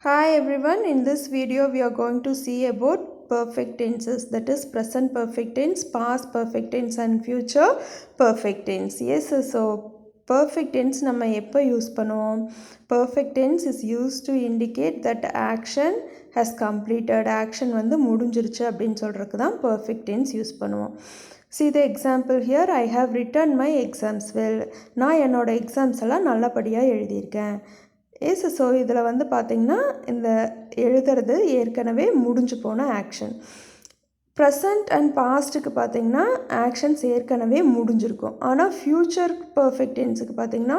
Hi everyone, in this video we are going to see about perfect tenses, that is present perfect tense, past perfect tense and future perfect tense. Yes, so perfect tense நம்ம எப்போ use பண்ணுவோம்? Perfect tense is used to indicate that action has completed, action வந்து முடிஞ்சிருச்சு அப்படின்னு சொல்கிறதுக்கு தான் perfect tense use பண்ணுவோம். See the example here, I have written my exams well. நான் என்னோட எக்ஸாம்ஸ் எல்லாம் நல்லபடியாக எழுதியிருக்கேன். எஸ் ஸோ இதில் வந்து பார்த்திங்கன்னா இந்த எழுதுறது ஏற்கனவே முடிஞ்சு போன ஆக்ஷன். ப்ரெசண்ட் அண்ட் பாஸ்ட்டுக்கு பார்த்திங்கன்னா ஆக்ஷன்ஸ் ஏற்கனவே முடிஞ்சிருக்கும். ஆனால் ஃப்யூச்சர் பர்ஃபெக்ட் டென்ஸுக்கு பார்த்திங்கன்னா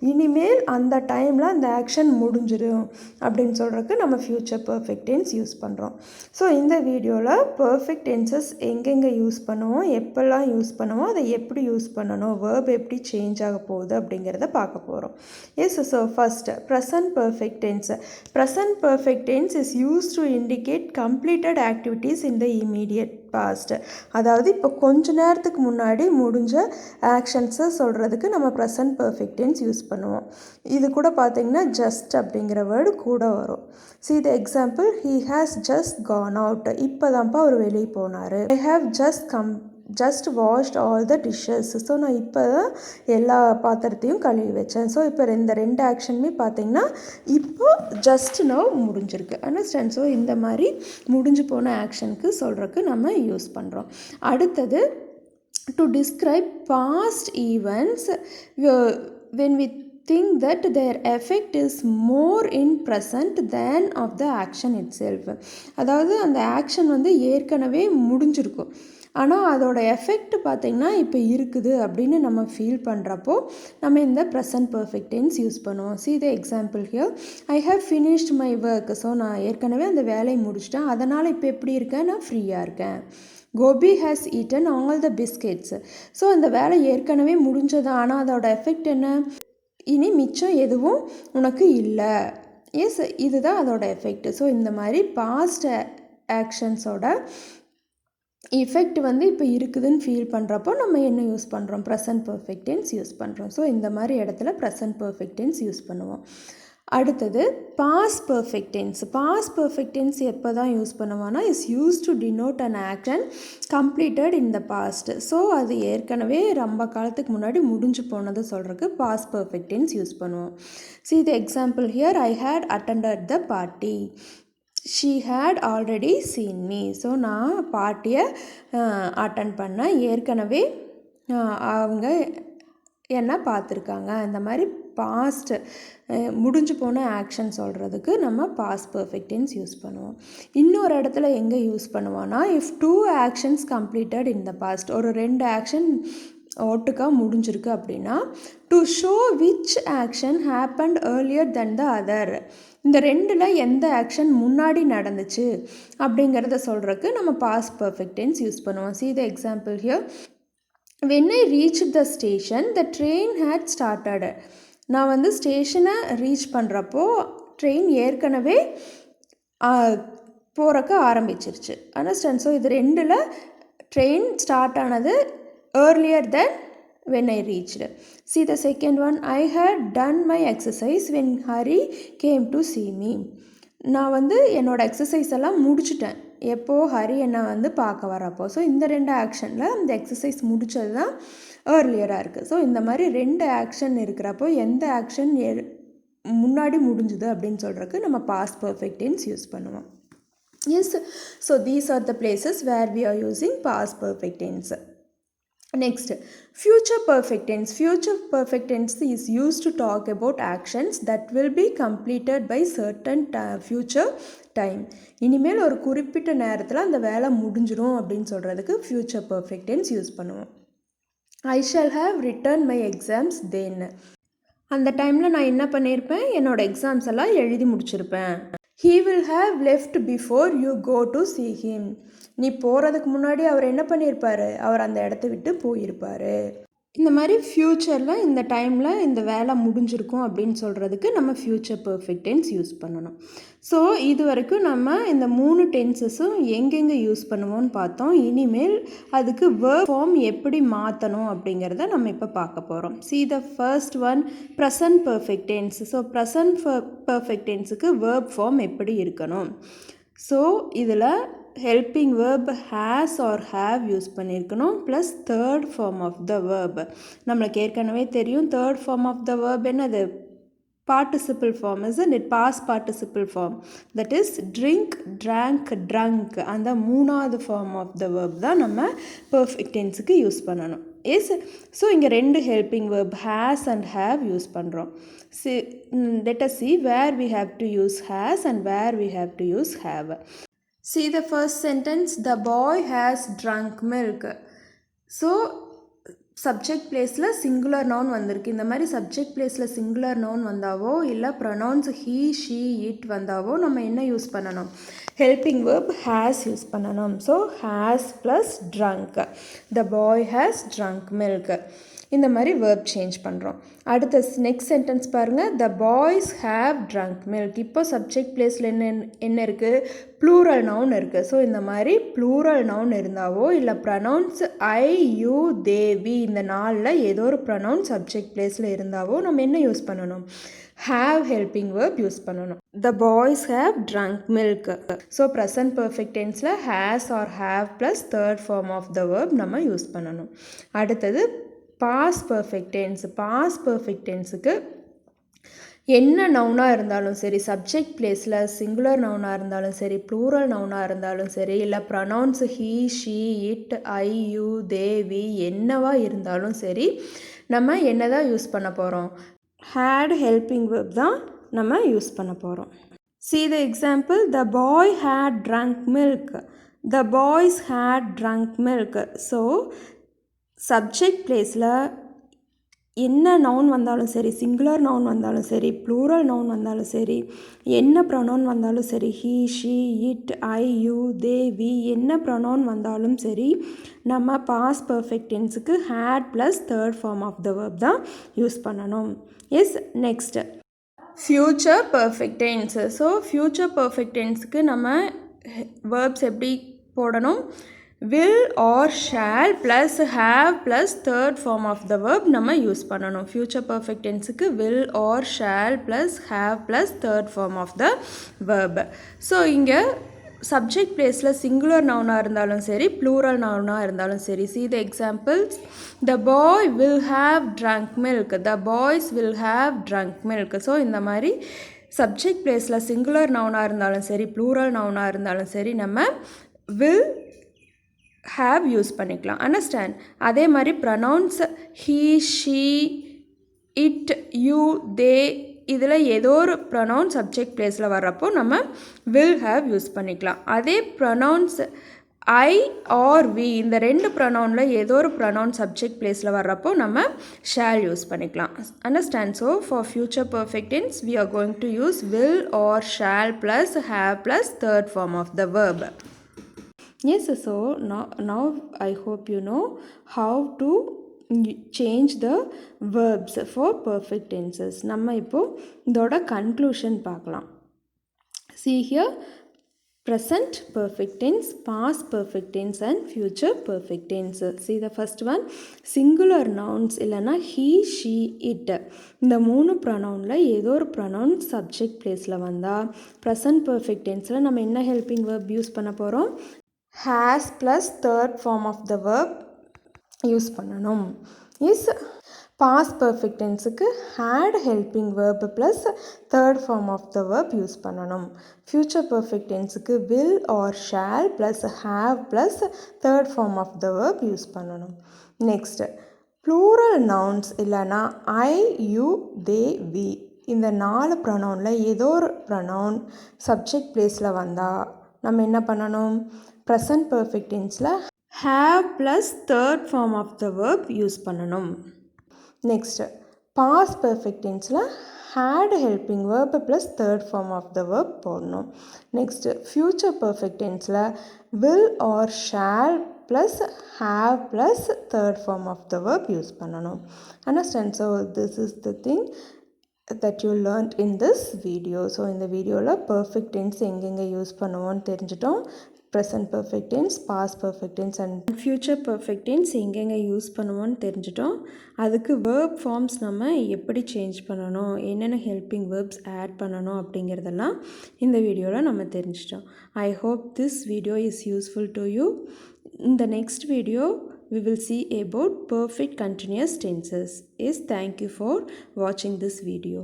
இனிமேல் அந்த டைமில் அந்த ஆக்ஷன் முடிஞ்சிடும் அப்படின்னு சொல்கிறதுக்கு நம்ம ஃப்யூச்சர் பர்ஃபெக்ட் டென்ஸ் யூஸ் பண்ணுறோம். ஸோ இந்த வீடியோவில் பர்ஃபெக்ட் டென்சஸ் எங்கெங்கே யூஸ் பண்ணுவோம், எப்பெல்லாம் யூஸ் பண்ணுவோம், அதை எப்படி யூஸ் பண்ணணும், வேர்ப் எப்படி சேஞ்ச் ஆக போகுது அப்படிங்கிறத பார்க்க போகிறோம். Yes so first present perfect tense. Present perfect tense is use to indicate completed activities in the immediate past. அதாவது இப்போ கொஞ்ச நேரத்துக்கு முன்னாடி முடிஞ்ச ஆக்ஷன்ஸை சொல்கிறதுக்கு நம்ம ப்ரெசன்ட் பர்ஃபெக்ட் டென்ஸ் யூஸ் பண்ணுவோம். இது கூட பார்த்திங்கன்னா ஜஸ்ட் அப்படிங்கிற வேர்டு கூட வரும். See the example, he has just gone out. இப்போ தான்ப்பா அவர் வெளியே போனார். I have just washed all the dishes. So நான் இப்போ தான் எல்லா பாத்திரத்தையும் கழுவி வச்சேன். ஸோ இப்போ இந்த ரெண்டு ஆக்ஷனுமே பார்த்திங்கன்னா இப்போ ஜஸ்ட் நவ் முடிஞ்சிருக்கு. அண்டர்ஸ்டாண்ட்? ஸோ இந்த மாதிரி முடிஞ்சு போன ஆக்ஷனுக்கு சொல்கிறதுக்கு நம்ம யூஸ் பண்ணுறோம். அடுத்தது to describe past events when we think that their effect is more in present than of the action itself. அதாவது அந்த ஆக்ஷன் வந்து ஏற்கனவே முடிஞ்சிருக்கும், ஆனால் அதோட எஃபெக்ட் பார்த்திங்கன்னா இப்போ இருக்குது அப்படின்னு நம்ம ஃபீல் பண்ணுறப்போ நம்ம இந்த ப்ரெசன்ட் பர்ஃபெக்ட் டென்ஸ் யூஸ் பண்ணுவோம். See the example here, I have finished my work. So நான் ஏற்கனவே அந்த வேலையை முடிச்சிட்டேன், அதனால் இப்போ எப்படி இருக்கேன், நான் ஃப்ரீயாக இருக்கேன். Gopi has eaten all the biscuits. So அந்த வேலை ஏற்கனவே முடிஞ்சது, ஆனால் அதோட எஃபெக்ட் என்ன, இனி மிச்சம் எதுவும் உனக்கு இல்லை. எஸ், இதுதான் அதோட எஃபெக்ட். ஸோ இந்த மாதிரி பாஸ்ட் ஆக்ஷன்ஸோட எஃபெக்ட் வந்து இப்போ இருக்குதுன்னு ஃபீல் பண்ணுறப்போ நம்ம என்ன யூஸ் பண்ணுறோம், ப்ரெசன்ட் பர்ஃபெக்ட் டென்ஸ் யூஸ் பண்ணுறோம். ஸோ இந்த மாதிரி இடத்துல ப்ரெசன்ட் பர்ஃபெக்ட் டென்ஸ் யூஸ் பண்ணுவோம். அடுத்தது past perfect tense. Past perfect tense எப்போ தான் யூஸ் பண்ணுவோன்னா, is use to denote an action completed in the past. So அது ஏற்கனவே ரொம்ப காலத்துக்கு முன்னாடி முடிஞ்சு போனது சொல்கிறதுக்கு பாஸ்ட் பர்ஃபெக்ட் டென்ஸ் யூஸ் பண்ணுவோம். See the example here, I had attended the party. She had already seen me. So நான் பார்ட்டியை அட்டன் பண்ணேன், ஏற்கனவே அவங்க என்ன பார்த்துருக்காங்க. இந்த மாதிரி பாஸ்ட் முடிஞ்சு போன ஆக்ஷன் சொல்கிறதுக்கு நம்ம பாஸ்ட் பர்ஃபெக்ட் டென்ஸ் யூஸ் பண்ணுவோம். இன்னொரு இடத்துல எங்கே யூஸ் பண்ணுவோன்னா, if two actions completed in the past, ஒரு ரெண்டு ஆக்ஷன் ஒட்டுக்கா முடிஞ்சிருக்கு அப்படின்னா, to show which action happened earlier then the other, இந்த ரெண்டில் எந்த ஆக்ஷன் முன்னாடி நடந்துச்சு அப்படிங்கிறத சொல்கிறதுக்கு நம்ம பாஸ்ட் பர்ஃபெக்ட் டென்ஸ் யூஸ் பண்ணுவோம். See the example here, when I reached the station the train had started. நான் வந்து ஸ்டேஷனை ரீச் பண்ணுறப்போ ட்ரெயின் ஏற்கனவே போகிறக்க ஆரம்பிச்சிருச்சு. அண்டர்ஸ்டாண்ட்? ஸோ இது ரெண்டில் ட்ரெயின் ஸ்டார்ட் ஆனது earlier than when I reached. See the second one, I had done my exercise when Hari came to see me. நான் வந்து என்னோடய எக்ஸசைஸ் எல்லாம் முடிச்சிட்டேன் எப்போது, ஹரி என்னை வந்து பார்க்க வரப்போ. ஸோ இந்த ரெண்டு ஆக்ஷனில் அந்த எக்ஸசைஸ் முடித்தது தான் ஏர்லியராக இருக்குது. ஸோ இந்த மாதிரி ரெண்டு ஆக்ஷன் இருக்கிறப்போ எந்த ஆக்ஷன் முன்னாடி முடிஞ்சுது அப்படின்னு சொல்கிறதுக்கு நம்ம பாஸ்ட் பர்ஃபெக்ட் டென்ஸ் யூஸ் பண்ணுவோம். Yes, so these are the places where we are using past perfect tense. Next, future perfect tense. Future perfect tense is used to talk about actions that will be completed by certain future time. இனிமேல் ஒரு குறிப்பிட்ட நேரத்தில் அந்த வேலை முடிஞ்சிரும் அப்படின்னு சொல்கிறதுக்கு future perfect tense use பண்ணுவோம். I shall have written my exams then. அந்த டைமில் நான் என்ன பண்ணியிருப்பேன், என்னோடய எக்ஸாம்ஸ் எல்லாம் எழுதி முடிச்சிருப்பேன். He will have left before you go to see him. நீ போகிறதுக்கு முன்னாடி அவர் என்ன பண்ணியிருப்பார், அவர் அந்த இடத்த விட்டு போயிருப்பார். இந்த மாதிரி ஃப்யூச்சரில் இந்த டைமில் இந்த வேலை முடிஞ்சிருக்கும் அப்படின்னு சொல்கிறதுக்கு நம்ம ஃப்யூச்சர் பர்ஃபெக்ட் டென்ஸ் யூஸ் பண்ணணும். ஸோ இது வரைக்கும் நம்ம இந்த 3 டென்சஸும் எங்கெங்கே யூஸ் பண்ணுவோம்னு பார்த்தோம். இனிமேல் அதுக்கு வேர்ப் ஃபார்ம் எப்படி மாற்றணும் அப்படிங்கிறத நம்ம இப்போ பார்க்க போகிறோம். See the first one, present perfect tense. So present perfect tenseக்கு வேர்ப் ஃபார்ம் எப்படி இருக்கணும். ஸோ இதில் helping verb has or have use பண்ணியிருக்கணும் plus third form of the verb. நம்மளுக்கு ஏற்கனவே தெரியும் third form of the verb என்னது, participle form, isn't it? Past participle form, that is drink, drank, drunk. அந்த மூணாவது ஃபார்ம் ஆஃப் த வேர்ப் தான் நம்ம perfect டென்ஸுக்கு use பண்ணணும். எஸ், ஸோ இங்கே 2 helping verb has and have use பண்ணுறோம். let us see where we have to use has and where we have to use have. See the first sentence, the boy has drunk milk. So subject பிளேஸில் singular noun வந்திருக்கு. இந்த மாதிரி subject பிளேஸில் singular noun வந்தாவோ இல்லை pronouns he she it வந்தாவோ நம்ம என்ன யூஸ் பண்ணணும், ஹெல்பிங் வேர்ப் ஹேஸ் யூஸ் பண்ணணும். So has plus drunk, the boy has drunk milk. இந்த மாதிரி வேர்ப் சேஞ்ச் பண்ணுறோம். அடுத்த நெக்ஸ்ட் சென்டென்ஸ் பாருங்கள், the boys have drunk milk. இப்போ சப்ஜெக்ட் பிளேஸில் என்ன இருக்குது, ப்ளூரல் நவுன் இருக்குது. ஸோ இந்த மாதிரி ப்ளூரல் நவுன் இருந்தாவோ இல்லை pronouns I you they we இந்த நாளில் ஏதோ ஒரு ப்ரனவுன் சப்ஜெக்ட் பிளேஸில் இருந்தாவோ நம்ம என்ன யூஸ் பண்ணணும், have helping verb யூஸ் பண்ணணும். The boys have drunk milk. So present perfect tenseல has or have plus third form of the verb நம்ம யூஸ் பண்ணணும். அடுத்தது past perfect tense. past perfect tenseக்கு என்ன நவுனாக இருந்தாலும் சரி, சப்ஜெக்ட் பிளேஸில் சிங்குலர் நவுனாக இருந்தாலும் சரி, ப்ளூரல் நவுனாக இருந்தாலும் சரி, இல்லை pronouns he she it I you they we என்னவா இருந்தாலும் சரி, நம்ம என்ன தான் யூஸ் பண்ண போகிறோம், had helping verb தான் நம்ம யூஸ் பண்ண போகிறோம். See the example, the boy had drunk milk. The boys had drunk milk. So subject பிளேஸில் என்ன நவுன் வந்தாலும் சரி, சிங்குலர் நவுன் வந்தாலும் சரி, ப்ளூரல் நவுன் வந்தாலும் சரி, என்ன ப்ரொனவுன் வந்தாலும் சரி, he she it I you they we என்ன ப்ரொனவுன் வந்தாலும் சரி, நம்ம பாஸ்ட் பர்ஃபெக்ட் டென்ஸுக்கு had plus third form of the verb தான் யூஸ் பண்ணணும். Yes, next future perfect tense. So future perfect டென்ஸுக்கு நம்ம வேர்ப்ஸ் எப்படி போடணும், will or shall plus have plus third form of the verb நம்ம யூஸ் பண்ணணும். future perfect tenseக்கு will or shall plus have plus third form of the verb. So இங்கே subject பிளேஸில் singular நவுனாக இருந்தாலும் சரி, ப்ளூரல் நவுனாக இருந்தாலும் சரி. see the examples, the boy will have drunk milk, the boys will have drunk milk. So இந்த மாதிரி subject பிளேஸில் singular நவுனாக இருந்தாலும் சரி, ப்ளூரல் நவுனாக இருந்தாலும் சரி, நம்ம will have யூஸ் பண்ணிக்கலாம். அண்டர்ஸ்டாண்ட்? அதே மாதிரி pronouns he she it you they இதில் ஏதோ ஒரு ப்ரொனவுன் சப்ஜெக்ட் பிளேஸில் வர்றப்போ நம்ம will have யூஸ் பண்ணிக்கலாம். அதே ப்ரொனவுன்ஸ் ஐ ஆர் வி இந்த 2 ப்ரொனவுனில் ஏதோ ஒரு ப்ரொனவுன் சப்ஜெக்ட் பிளேஸில் வர்றப்போ நம்ம ஷால் யூஸ் பண்ணிக்கலாம். Understand? So for future perfect tense we are going to use will or shall plus have plus third form of the verb. Yes, so now I hope you know how to change the verbs for perfect tenses. நம்ம இப்போ இதோட conclusion பார்க்கலாம். See here, present perfect tense, past perfect tense and future perfect tense. See the first one, singular nouns இல்லைனா he, she, it இந்த 3 ப்ரொனவுனில் ஏதோ ஒரு pronoun subject பிளேஸில் வந்தால் present perfect tenseல நம்ம என்ன ஹெல்பிங் verb யூஸ் பண்ண போகிறோம், has plus third form of the verb use பண்ணணும். இஸ் past perfect tenseக்கு had helping verb plus third form of the verb use பண்ணணும். future perfect tenseக்கு will or shall plus have plus third form of the verb use பண்ணணும். next, plural nouns இல்லைனா I, you, they, we இந்த 4 ப்ரொனவுனில் ஏதோ ஒரு pronoun subject பிளேஸில் வந்தால் நம்ம என்ன பண்ணணும், present perfect tenseல have plus third form of the verb use பண்ணணும். next, past perfect tenseல had helping verb plus third form of the verb போடணும். Next, future perfect tenseல will or shall plus have plus third form of the verb use பண்ணணும். Understand? So this is the thing that you learned in this video. So இந்த வீடியோவில் perfect tense எங்கெங்கே use பண்ணுவோன்னு தெரிஞ்சிட்டோம். present perfect tense, past perfect tense and future perfect tense எங்கெங்கே use பண்ணுவோன்னு தெரிஞ்சிட்டோம். அதுக்கு verb forms நம்ம எப்படி change பண்ணணும், என்னென்ன helping verbs add பண்ணணும் அப்படிங்கிறதெல்லாம் இந்த வீடியோவில் நம்ம தெரிஞ்சிட்டோம். I hope this video is useful to you. In the next video we will see about perfect continuous tenses. Yes, thank you for watching this video.